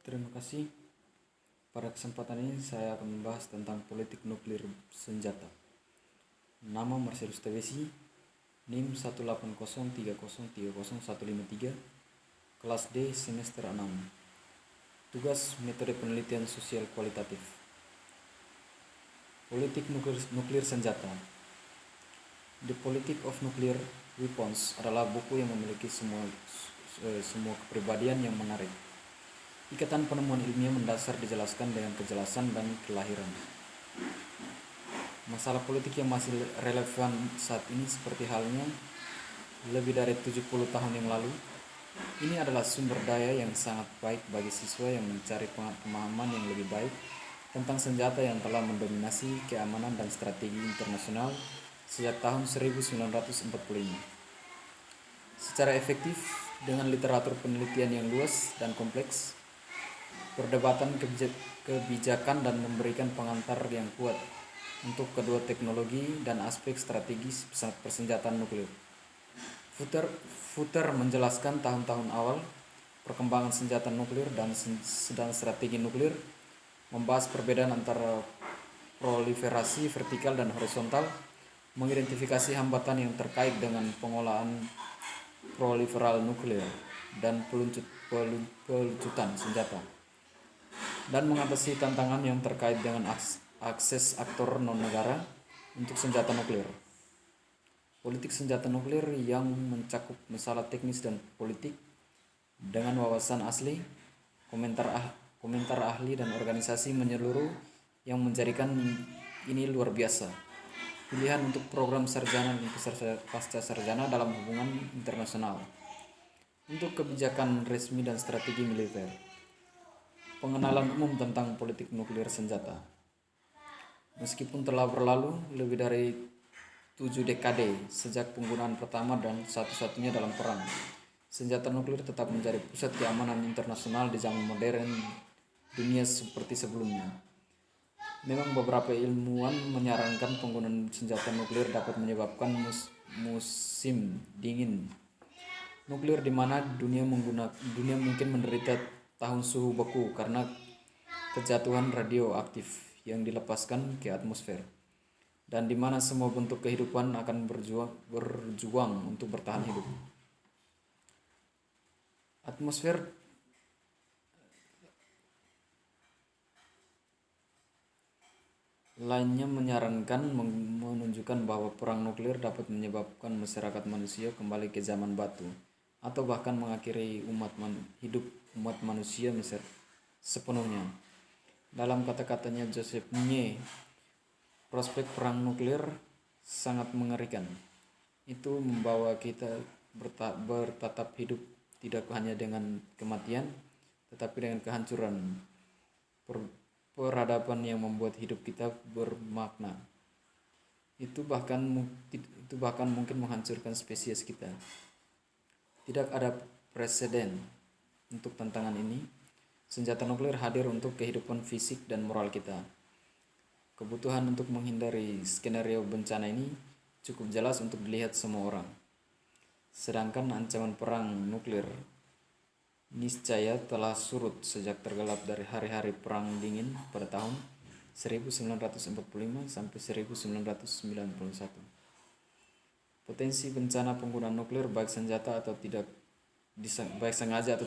Terima kasih. Pada kesempatan ini saya akan membahas tentang politik nuklir senjata. Nama Marcelus Tewesi, NIM 18030300153, kelas D semester 6. Tugas metode penelitian sosial kualitatif. Politik nuklir senjata. The Politics of Nuclear Weapons adalah buku yang memiliki semua kepribadian yang menarik. Ikatan penemuan ilmiah mendasar dijelaskan dengan kejelasan dan kelahiran. Masalah politik yang masih relevan saat ini seperti halnya lebih dari 70 tahun yang lalu. Ini adalah sumber daya yang sangat baik bagi siswa yang mencari pemahaman yang lebih baik tentang senjata yang telah mendominasi keamanan dan strategi internasional sejak tahun 1945. Secara efektif, dengan literatur penelitian yang luas dan kompleks, perdebatan kebijakan dan memberikan pengantar yang kuat untuk kedua teknologi dan aspek strategis persenjataan nuklir. Futter menjelaskan tahun-tahun awal perkembangan senjata nuklir dan strategi nuklir, membahas perbedaan antara proliferasi vertikal dan horizontal, mengidentifikasi hambatan yang terkait dengan pengolahan proliferal nuklir dan pelucutan senjata, dan mengatasi tantangan yang terkait dengan akses aktor non-negara untuk senjata nuklir. Politik senjata nuklir yang mencakup masalah teknis dan politik dengan wawasan asli, komentar ahli dan organisasi menyeluruh yang menjadikan ini luar biasa. Pilihan untuk program sarjana dan pasca sarjana dalam hubungan internasional. Untuk kebijakan resmi dan strategi militer. Pengenalan umum tentang politik nuklir senjata. Meskipun telah berlalu lebih dari 7 dekade sejak penggunaan pertama dan satu-satunya dalam perang, senjata nuklir tetap menjadi pusat keamanan internasional di zaman modern dunia seperti sebelumnya. Memang beberapa ilmuwan menyarankan penggunaan senjata nuklir dapat menyebabkan musim dingin nuklir di mana dunia mungkin menderita tahun suhu beku karena kejatuhan radioaktif yang dilepaskan ke atmosfer, dan di mana semua bentuk kehidupan akan berjuang untuk bertahan hidup. Atmosfer lainnya menunjukkan bahwa perang nuklir dapat menyebabkan masyarakat manusia kembali ke zaman batu, atau bahkan mengakhiri hidup umat manusia sepenuhnya. Dalam kata-katanya Joseph Nye, prospek perang nuklir sangat mengerikan. Itu membawa kita bertatap hidup tidak hanya dengan kematian, tetapi dengan kehancuran. Peradaban yang membuat hidup kita bermakna. Itu bahkan mungkin menghancurkan spesies kita. Tidak ada preseden untuk tantangan ini. Senjata nuklir hadir untuk kehidupan fisik dan moral kita. Kebutuhan untuk menghindari skenario bencana ini cukup jelas untuk dilihat semua orang. Sedangkan ancaman perang nuklir niscaya telah surut sejak tergelap dari hari-hari perang dingin pada tahun 1945 sampai 1991. Potensi bencana penggunaan nuklir baik sengaja atau tidak disengaja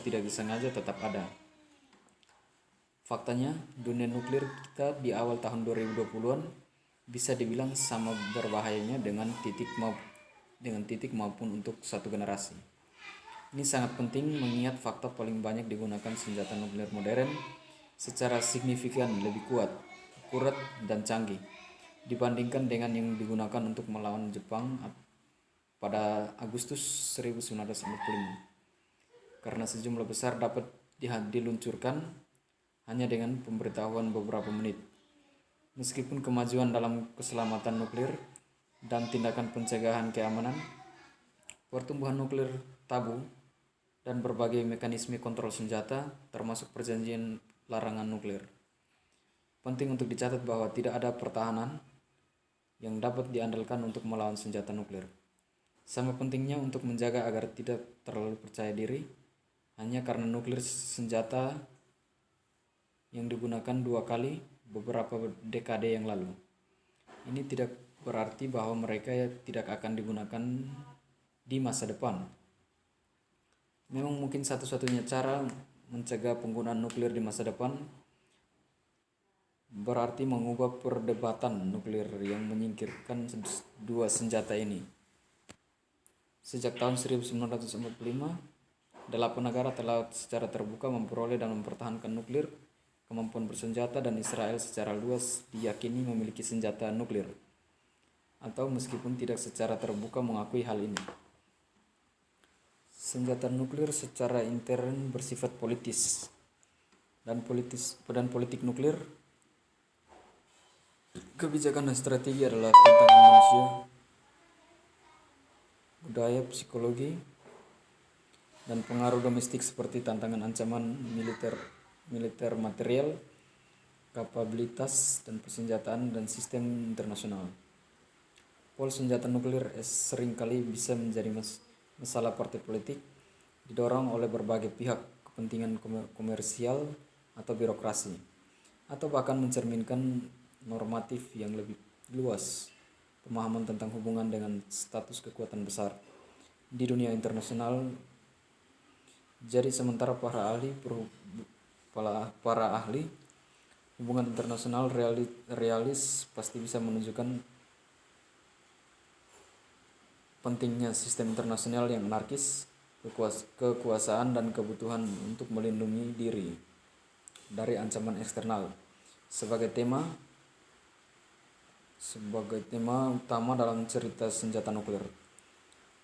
tetap ada. Faktanya, dunia nuklir kita di awal tahun 2020-an bisa dibilang sama berbahayanya dengan titik maupun untuk satu generasi. Ini sangat penting mengingat fakta paling banyak digunakan senjata nuklir modern secara signifikan lebih kuat, akurat, dan canggih dibandingkan dengan yang digunakan untuk melawan Jepang pada Agustus 1945. Karena sejumlah besar dapat diluncurkan hanya dengan pemberitahuan beberapa menit. Meskipun kemajuan dalam keselamatan nuklir dan tindakan pencegahan keamanan, pertumbuhan nuklir tabu, dan berbagai mekanisme kontrol senjata, termasuk perjanjian larangan nuklir. Penting untuk dicatat bahwa tidak ada pertahanan yang dapat diandalkan untuk melawan senjata nuklir. Sama pentingnya untuk menjaga agar tidak terlalu percaya diri hanya karena nuklir senjata yang digunakan 2 kali beberapa dekade yang lalu. Ini tidak berarti bahwa mereka tidak akan digunakan di masa depan. Memang mungkin satu-satunya cara mencegah penggunaan nuklir di masa depan berarti mengubah perdebatan nuklir yang menyingkirkan dua senjata ini. Sejak tahun 1945, 8 negara telah secara terbuka memperoleh dan mempertahankan nuklir, kemampuan bersenjata, dan Israel secara luas diyakini memiliki senjata nuklir, atau meskipun tidak secara terbuka mengakui hal ini. Senjata nuklir secara intern bersifat politis, dan politik nuklir, kebijakan dan strategi adalah tantangan manusia, budaya, psikologi, dan pengaruh domestik seperti tantangan ancaman militer material, kapabilitas dan persenjataan, dan sistem internasional. Pool senjata nuklir seringkali bisa menjadi masalah partai politik, didorong oleh berbagai pihak, kepentingan komersial atau birokrasi, atau bahkan mencerminkan normatif yang lebih luas, pemahaman tentang hubungan dengan status kekuatan besar di dunia internasional. Jadi sementara para ahli hubungan internasional realis pasti bisa menunjukkan pentingnya sistem internasional yang anarkis, kekuasaan, dan kebutuhan untuk melindungi diri dari ancaman eksternal sebagai tema utama dalam cerita senjata nuklir.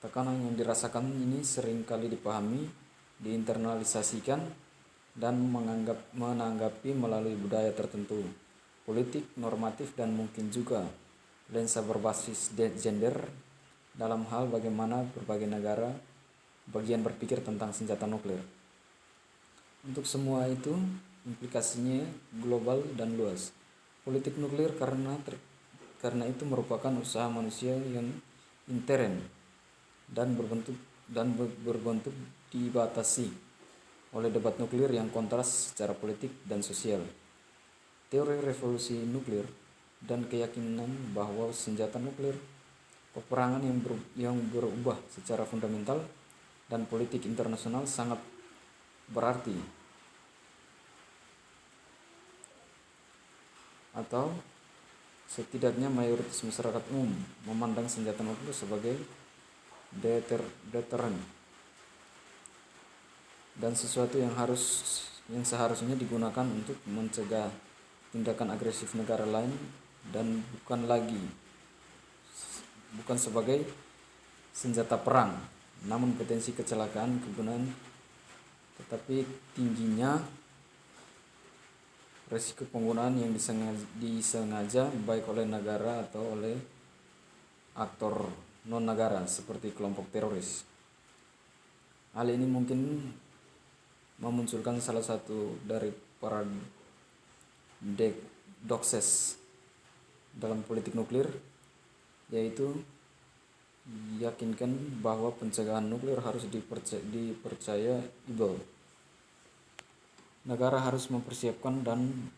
Tekanan yang dirasakan ini seringkali dipahami, diinternalisasikan, dan menanggapi melalui budaya tertentu, politik, normatif, dan mungkin juga lensa berbasis gender dalam hal bagaimana berbagai negara bagian berpikir tentang senjata nuklir. Untuk semua itu, implikasinya global dan luas. Politik nuklir karena itu merupakan usaha manusia yang intern dan berbentuk dibatasi oleh debat nuklir yang kontras secara politik dan sosial, teori revolusi nuklir, dan keyakinan bahwa senjata nuklir, peperangan yang berubah secara fundamental, dan politik internasional sangat berarti, atau setidaknya mayoritas masyarakat umum memandang senjata nuklir sebagai deterrent dan sesuatu yang seharusnya digunakan untuk mencegah tindakan agresif negara lain, dan bukan sebagai senjata perang, namun potensi kecelakaan kegunaan, tetapi tingginya resiko penggunaan yang disengaja baik oleh negara atau oleh aktor non-negara seperti kelompok teroris. Hal ini mungkin memunculkan salah satu dari paradoks dalam politik nuklir, yaitu yakinkan bahwa pencegahan nuklir harus dipercayable. Negara harus mempersiapkan dan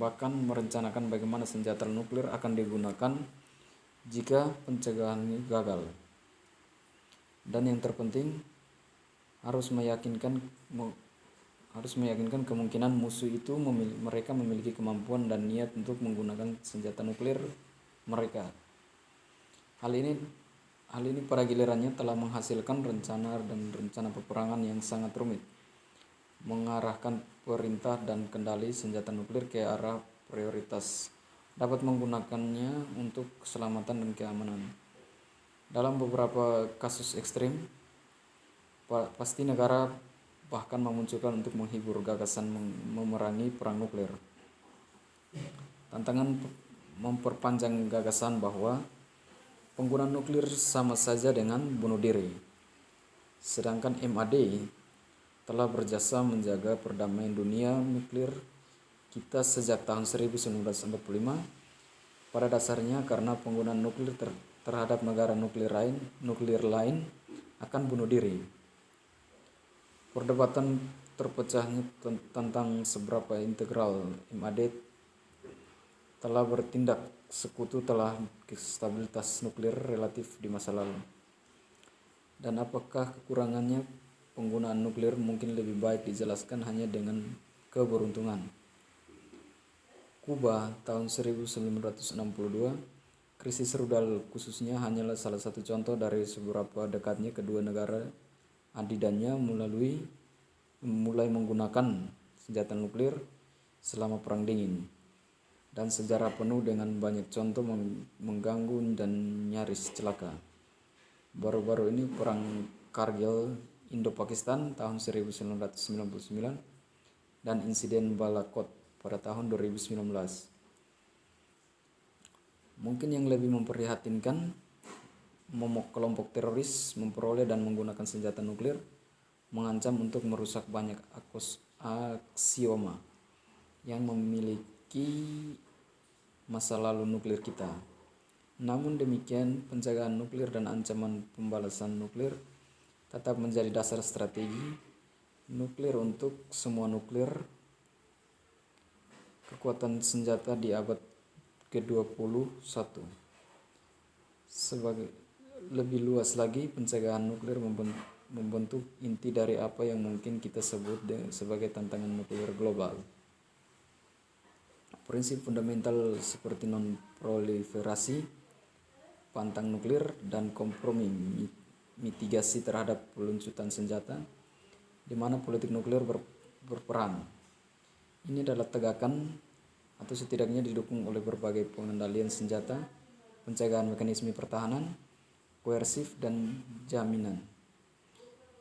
bahkan merencanakan bagaimana senjata nuklir akan digunakan jika pencegahan gagal. Dan yang terpenting, harus meyakinkan kemungkinan musuh itu mereka memiliki kemampuan dan niat untuk menggunakan senjata nuklir mereka. Hal ini pada gilirannya telah menghasilkan rencana peperangan yang sangat rumit, mengarahkan perintah dan kendali senjata nuklir ke arah prioritas dapat menggunakannya untuk keselamatan dan keamanan. Dalam beberapa kasus ekstrim, pasti negara bahkan memunculkan untuk menghibur gagasan memerangi perang nuklir. Tantangan memperpanjang gagasan bahwa penggunaan nuklir sama saja dengan bunuh diri, sedangkan MAD telah berjasa menjaga perdamaian dunia nuklir kita sejak tahun 1945. Pada dasarnya karena penggunaan nuklir terhadap negara nuklir lain akan bunuh diri. Perdebatan terpecahnya tentang seberapa integral MAD telah bertindak sekutu telah stabilitas nuklir relatif di masa lalu. Dan apakah kekurangannya penggunaan nuklir mungkin lebih baik dijelaskan hanya dengan keberuntungan. Kuba tahun 1962, krisis rudal khususnya hanyalah salah satu contoh dari seberapa dekatnya kedua negara adidannya mulai menggunakan senjata nuklir selama Perang Dingin, dan sejarah penuh dengan banyak contoh mengganggu dan nyaris celaka. Baru-baru ini Perang Kargil Indo-Pakistan tahun 1999 dan insiden Balakot pada tahun 2019. Mungkin yang lebih memprihatinkan, momok kelompok teroris memperoleh dan menggunakan senjata nuklir mengancam untuk merusak banyak aksioma yang memiliki masa lalu nuklir kita. Namun demikian, penjagaan nuklir dan ancaman pembalasan nuklir tetap menjadi dasar strategi nuklir untuk semua nuklir kekuatan senjata di abad ke-21. Sebagai lebih luas lagi, pencegahan nuklir membentuk inti dari apa yang mungkin kita sebut sebagai tantangan nuklir global. Prinsip fundamental seperti non-proliferasi, pantang nuklir, dan kompromi mitigasi terhadap peluncuran senjata, di mana politik nuklir berperan. Ini adalah tegakan atau setidaknya didukung oleh berbagai pengendalian senjata, pencegahan mekanisme pertahanan, koersif, dan jaminan.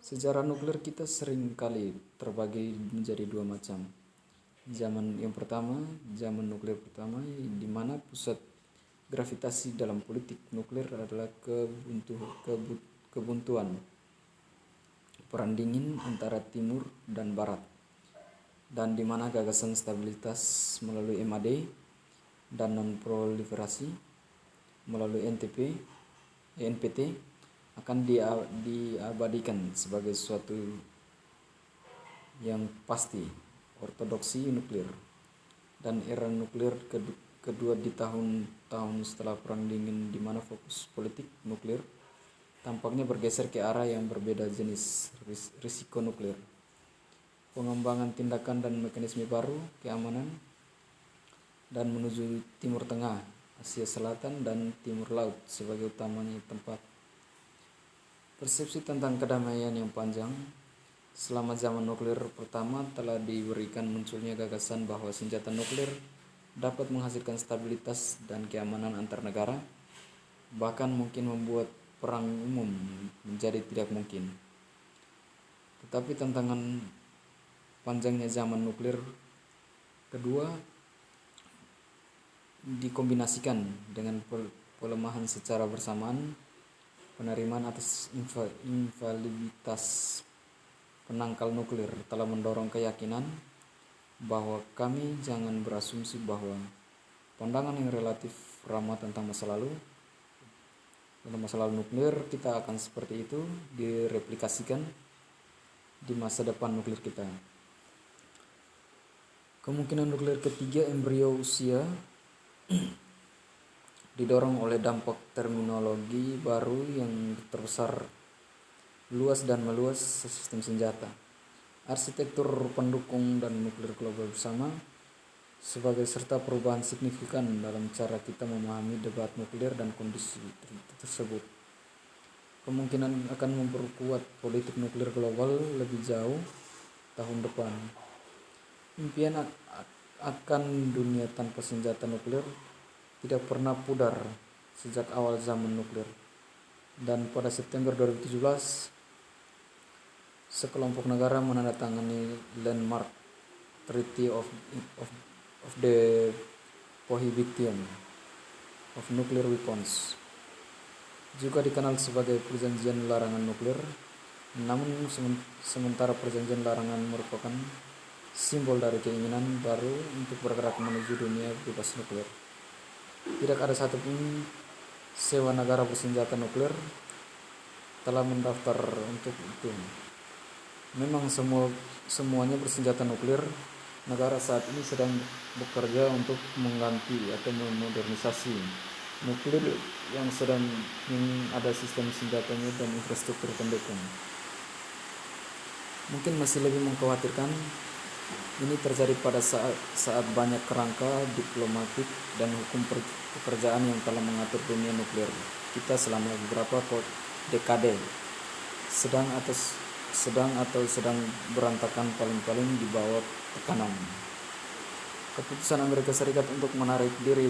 Sejarah nuklir kita sering kali terbagi menjadi dua macam. Zaman nuklir pertama, di mana pusat gravitasi dalam politik nuklir adalah kebuntuan Perang Dingin antara Timur dan Barat, dan di mana gagasan stabilitas melalui MAD dan non-proliferasi melalui NPT akan diabadikan sebagai sesuatu yang pasti, ortodoksi nuklir. Dan era nuklir kedua di tahun-tahun setelah Perang Dingin, di mana fokus politik nuklir tampaknya bergeser ke arah yang berbeda jenis risiko nuklir, pengembangan tindakan dan mekanisme baru keamanan, dan menuju Timur Tengah, Asia Selatan, dan Timur Laut sebagai utamanya tempat. Persepsi tentang kedamaian yang panjang selama zaman nuklir pertama telah diberikan munculnya gagasan bahwa senjata nuklir dapat menghasilkan stabilitas dan keamanan antar negara, bahkan mungkin membuat perang umum menjadi tidak mungkin. Tetapi tantangan panjangnya zaman nuklir kedua dikombinasikan dengan pelemahan secara bersamaan penerimaan atas infalibilitas penangkal nuklir telah mendorong keyakinan bahwa kami jangan berasumsi bahwa pandangan yang relatif ramah tentang masa lalu nuklir kita akan seperti itu direplikasikan di masa depan nuklir kita. Kemungkinan nuklir ketiga embrio usia didorong oleh dampak terminologi baru yang terbesar, luas dan meluas sistem senjata, arsitektur pendukung, dan nuklir global bersama, sebagai serta perubahan signifikan dalam cara kita memahami debat nuklir dan kondisi tersebut. Kemungkinan akan memperkuat politik nuklir global lebih jauh tahun depan. Impian akan dunia tanpa senjata nuklir tidak pernah pudar sejak awal zaman nuklir, dan pada September 2017 sekelompok negara menandatangani Landmark Treaty of the Prohibition of Nuclear Weapons, juga dikenal sebagai Perjanjian Larangan Nuklir. Namun sementara perjanjian larangan merupakan simbol dari keinginan baru untuk bergerak menuju dunia bebas nuklir, tidak ada satupun sewa negara bersenjata nuklir telah mendaftar untuk itu. Memang semuanya bersenjata nuklir. Negara saat ini sedang bekerja untuk mengganti atau memodernisasi nuklir yang sedang ada sistem senjatanya dan infrastruktur pendukung. Mungkin masih lebih mengkhawatirkan ini terjadi pada saat banyak kerangka diplomatik dan hukum pekerjaan yang telah mengatur dunia nuklir kita selama beberapa dekade sedang sedang berantakan, paling-paling di bawah tekanan. Keputusan Amerika Serikat untuk menarik diri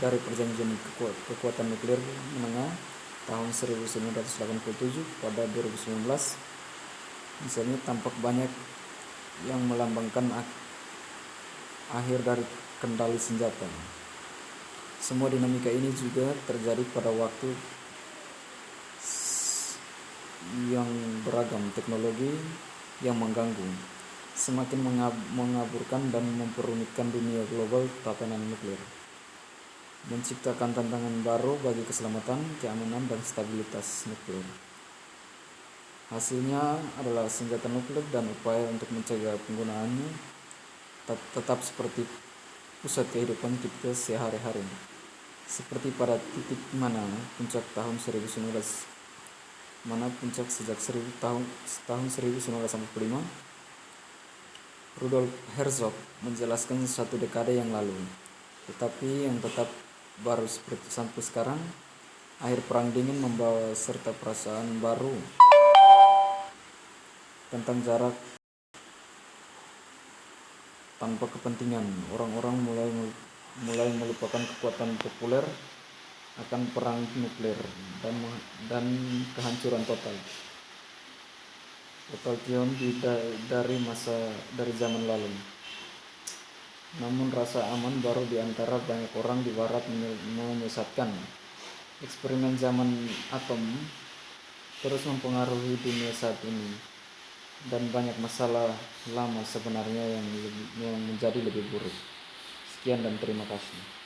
dari perjanjian kekuatan nuklir menengah tahun 1987 pada 2019 misalnya tampak banyak yang melambangkan akhir dari kendali senjata. Semua dinamika ini juga terjadi pada waktu yang beragam teknologi yang mengganggu, semakin mengaburkan dan memperumitkan dunia global tatanan nuklir, menciptakan tantangan baru bagi keselamatan, keamanan, dan stabilitas nuklir. Hasilnya adalah senjata nuklir dan upaya untuk mencegah penggunaannya tetap seperti pusat kehidupan kita sehari-hari, seperti pada titik mana puncak sejak tahun 1945 Rudolf Herzog menjelaskan satu dekade yang lalu, tetapi yang tetap baru seperti sampai sekarang. Akhir perang dingin membawa serta perasaan baru tentang jarak tanpa kepentingan. Orang-orang mulai melupakan kekuatan populer akan perang nuklir dan kehancuran total dari zaman lalu. Namun rasa aman baru di antara banyak orang di barat menyesatkan. Eksperimen zaman atom terus mempengaruhi dunia saat ini, dan banyak masalah lama sebenarnya yang menjadi lebih buruk. Sekian dan terima kasih.